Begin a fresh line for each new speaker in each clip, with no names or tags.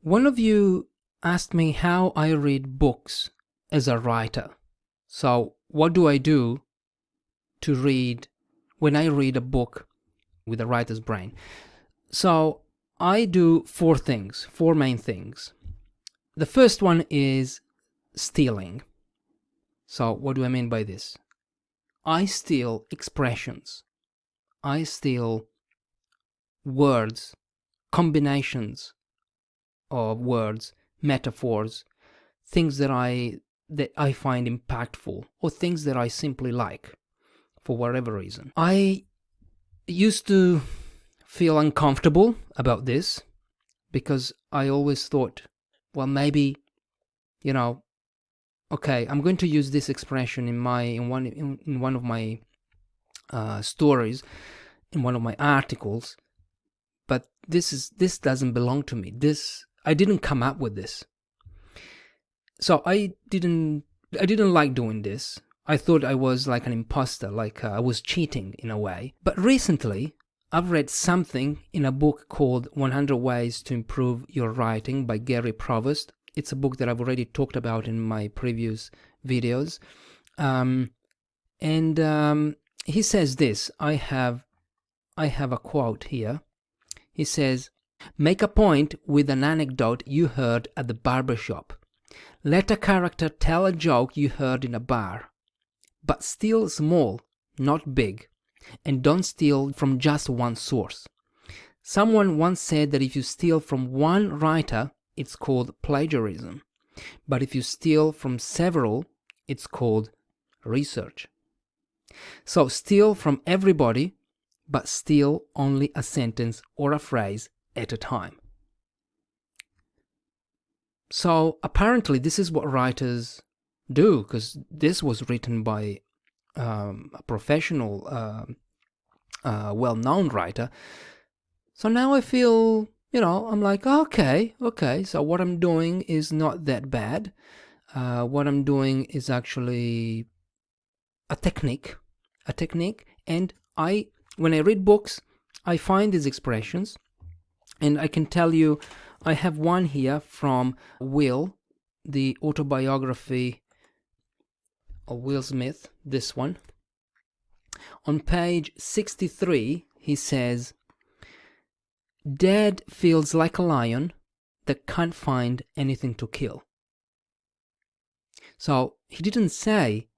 One of you asked me how I read books as a writer. So, what do I do to read when I read a book with a writer's brain? So, I do four main things. The first one is stealing. So, what do I mean by this? I steal expressions. I steal words, combinations of words, metaphors, things that I find impactful, or things that I simply like for whatever reason. I used to feel uncomfortable about this because I always thought, well, maybe, okay, I'm going to use this expression in one of my stories, in one of my articles, but this doesn't belong to me. I didn't come up with this. So I didn't like doing this. I thought I was like an imposter, like I was cheating in a way. But recently, I've read something in a book called 100 Ways to Improve Your Writing by Gary Provost. It's a book that I've already talked about in my previous videos. He says this. I have a quote here. He says, "Make a point with an anecdote you heard at the barbershop. Let a character tell a joke you heard in a bar. But steal small, not big. And don't steal from just one source. Someone once said that if you steal from one writer, it's called plagiarism. But if you steal from several, it's called research. So steal from everybody, but steal only a sentence or a phrase at a time." So apparently this is what writers do, because this was written by a professional, well-known writer. So now I feel, I'm like, okay, so what I'm doing is not that bad. What I'm doing is actually a technique. And when I read books, I find these expressions, and I can tell you, I have one here from Will, the autobiography of Will Smith, this one. On page 63, he says, "Dad feels like a lion that can't find anything to kill." So he didn't say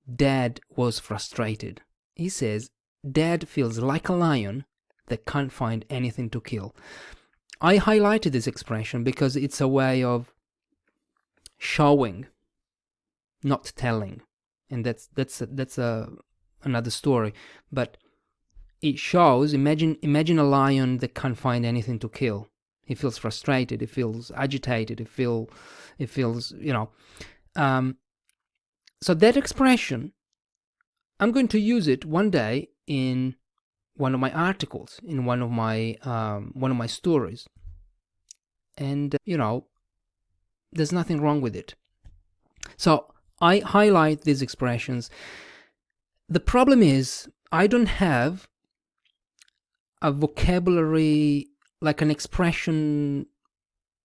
Dad was frustrated. He says Dad feels like a lion that can't find anything to kill. I highlighted this expression because it's a way of showing, not telling, and that's another story. But it shows. Imagine a lion that can't find anything to kill. He feels frustrated. He feels agitated. He feels. So that expression, I'm going to use it one day in one of my articles, in one of my stories, and there's nothing wrong with it. So I highlight these expressions. The problem is I don't have a vocabulary, like an expression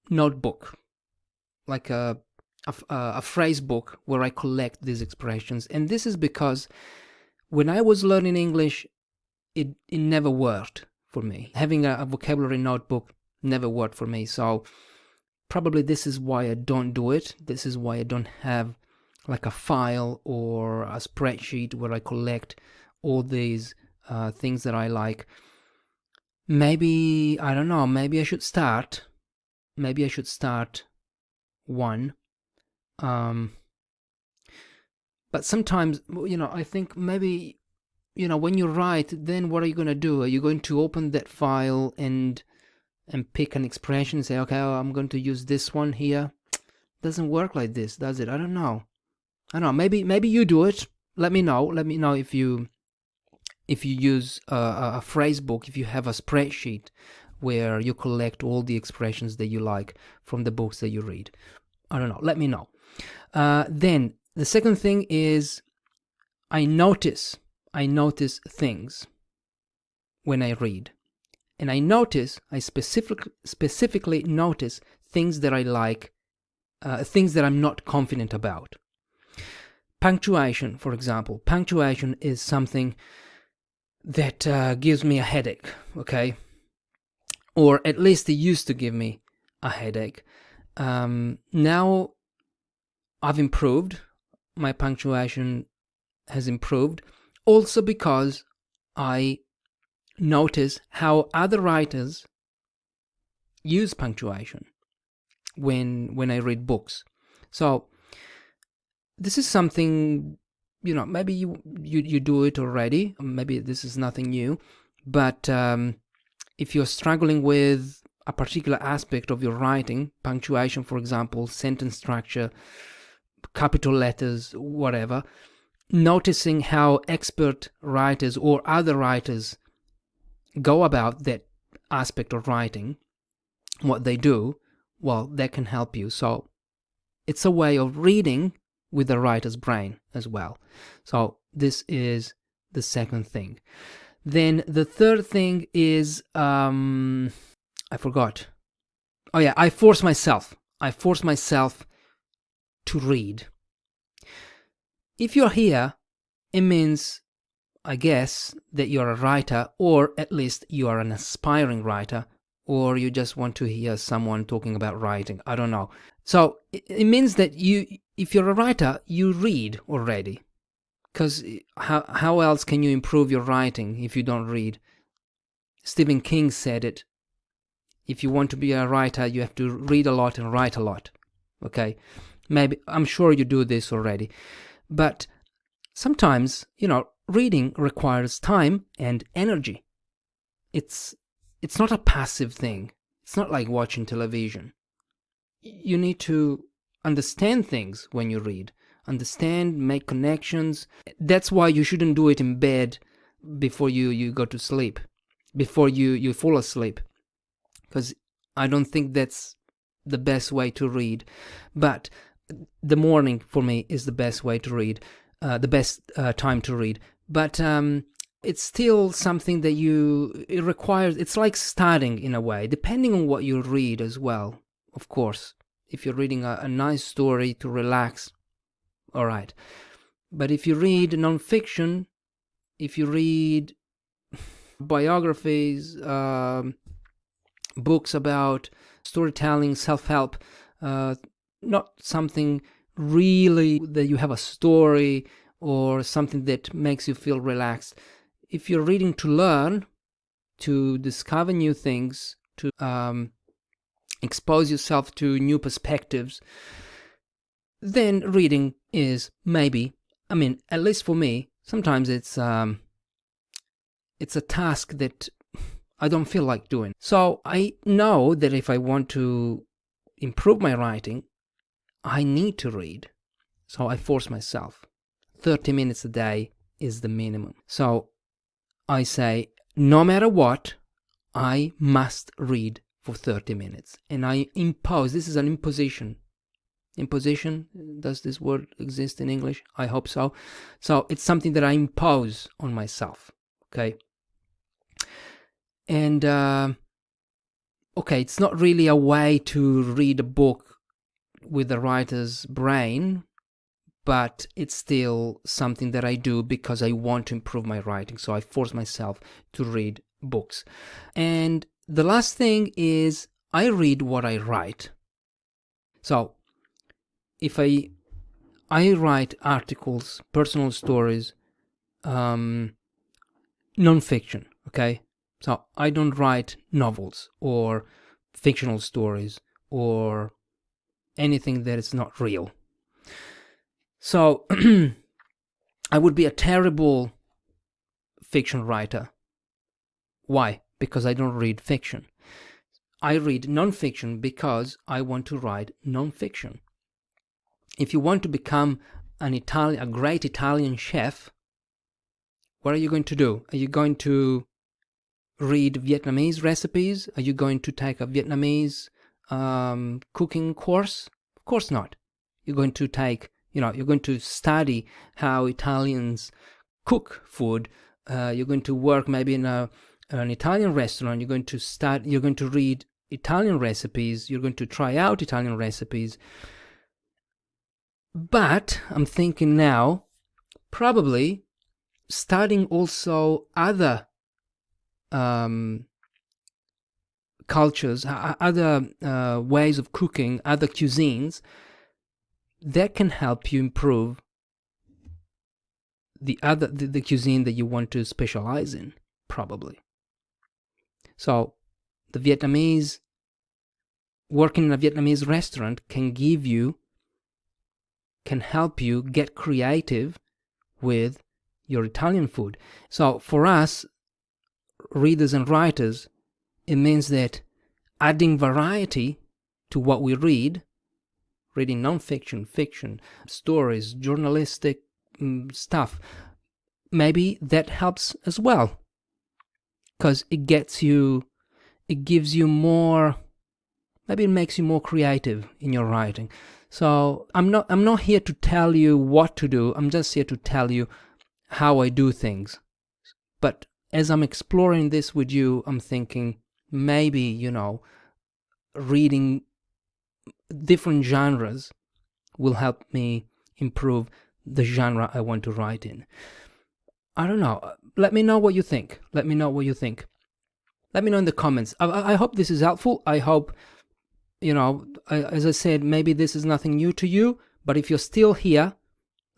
notebook, like a phrase book where I collect these expressions. And this is because when I was learning English, it never worked for me. Having a vocabulary notebook never worked for me. So probably this is why I don't do it. This is why I don't have like a file or a spreadsheet where I collect all these things that I like. Maybe, I don't know, maybe I should start one. But sometimes, I think maybe, when you write, then what are you going to do? Are you going to open that file and pick an expression and say, okay, I'm going to use this one here? Doesn't work like this, does it? I don't know. Maybe you do it. Let me know if you use a phrase book, if you have a spreadsheet where you collect all the expressions that you like from the books that you read. I don't know. Let me know. Then the second thing is I notice things when I read. And I specifically notice things that I like, things that I'm not confident about. Punctuation, for example. Punctuation is something that gives me a headache, okay? Or at least it used to give me a headache. Now I've improved. My punctuation has improved. Also because I notice how other writers use punctuation when I read books. So this is something, maybe you do it already. Maybe this is nothing new. But if you're struggling with a particular aspect of your writing, punctuation, for example, sentence structure, capital letters, whatever, noticing how expert writers or other writers go about that aspect of writing, what they do, well, that can help you. So it's a way of reading with the writer's brain as well. So this is the second thing. Then the third thing is, I forgot. Oh yeah, I force myself to read. If you're here, it means, I guess, that you're a writer, or at least you are an aspiring writer, or you just want to hear someone talking about writing. I don't know. So it means that if you're a writer, you read already. Because how else can you improve your writing if you don't read? Stephen King said it. If you want to be a writer, you have to read a lot and write a lot. Okay? Maybe, I'm sure you do this already. But sometimes, reading requires time and energy. It's not a passive thing. It's not like watching television. You need to understand things when you read. Understand, make connections. That's why you shouldn't do it in bed before you go to sleep, before you fall asleep. Because I don't think that's the best way to read. But the morning, for me, is the best way to read, the best time to read. But it's still something that it requires, it's like studying in a way, depending on what you read as well, of course. If you're reading a nice story to relax, all right. But if you read non-fiction, if you read biographies, books about storytelling, self-help, not something really that you have a story or something that makes you feel relaxed. If you're reading to learn, to discover new things, to expose yourself to new perspectives, then reading is maybe, at least for me, sometimes it's a task that I don't feel like doing. So I know that if I want to improve my writing, I need to read. So I force myself. 30 minutes a day is the minimum. So I say, no matter what, I must read for 30 minutes. And I impose, this is an imposition. Imposition, does this word exist in English? I hope so. So it's something that I impose on myself, okay? And, okay, it's not really a way to read a book with the writer's brain, but it's still something that I do because I want to improve my writing. So I force myself to read books. And the last thing is I read what I write. So if I write articles, personal stories, non-fiction, okay? So I don't write novels or fictional stories or anything that is not real. So I would be a terrible fiction writer. Why? Because I don't read fiction. I read non-fiction because I want to write non-fiction. If you want to become a great Italian chef, what are you going to do? Are you going to read Vietnamese recipes? Are you going to take a Vietnamese cooking course? Of course not. You're going to you're going to study how Italians cook food. You're going to work maybe in an Italian restaurant. You're going to read Italian recipes, you're going to try out Italian recipes. But I'm thinking now, probably studying also other cultures, other ways of cooking, other cuisines, that can help you improve the cuisine that you want to specialize in, probably. So the Vietnamese, working in a Vietnamese restaurant can help you get creative with your Italian food. So for us, readers and writers, it means that adding variety to what we read, reading non-fiction, fiction, stories, journalistic stuff, maybe that helps as well, because it gives you more, maybe it makes you more creative in your writing. So I'm not here to tell you what to do. I'm just here to tell you how I do things. But as I'm exploring this with you, I'm thinking maybe, reading different genres will help me improve the genre I want to write in. I don't know. Let me know what you think. Let me know in the comments. I hope this is helpful. I hope, as I said, maybe this is nothing new to you, but if you're still here,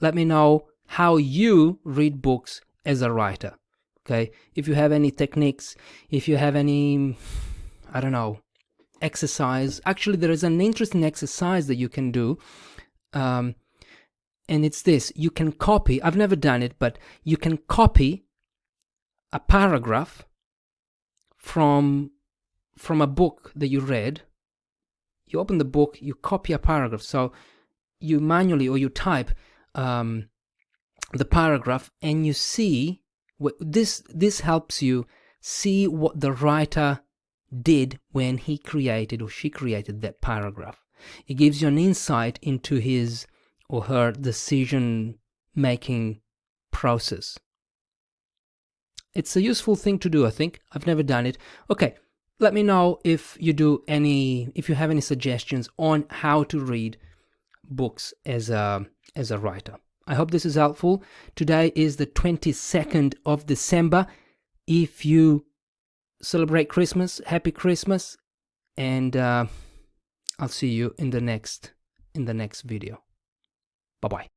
let me know how you read books as a writer. Okay? If you have any techniques, if you have any, I don't know, exercise. Actually, there is an interesting exercise that you can do. And it's this. You can copy, I've never done it, but you can copy a paragraph from a book that you read. You open the book, you copy a paragraph. So you manually, or you type the paragraph, and you see what this helps you see what the writer did when he created or she created that paragraph. It gives you an insight into his or her decision-making process. It's a useful thing to do, I think. I've never done it. Okay, let me know if you have any suggestions on how to read books as a writer. I hope this is helpful. Today is the 22nd of December. If you celebrate Christmas, happy Christmas, and I'll see you in the next video. Bye-bye.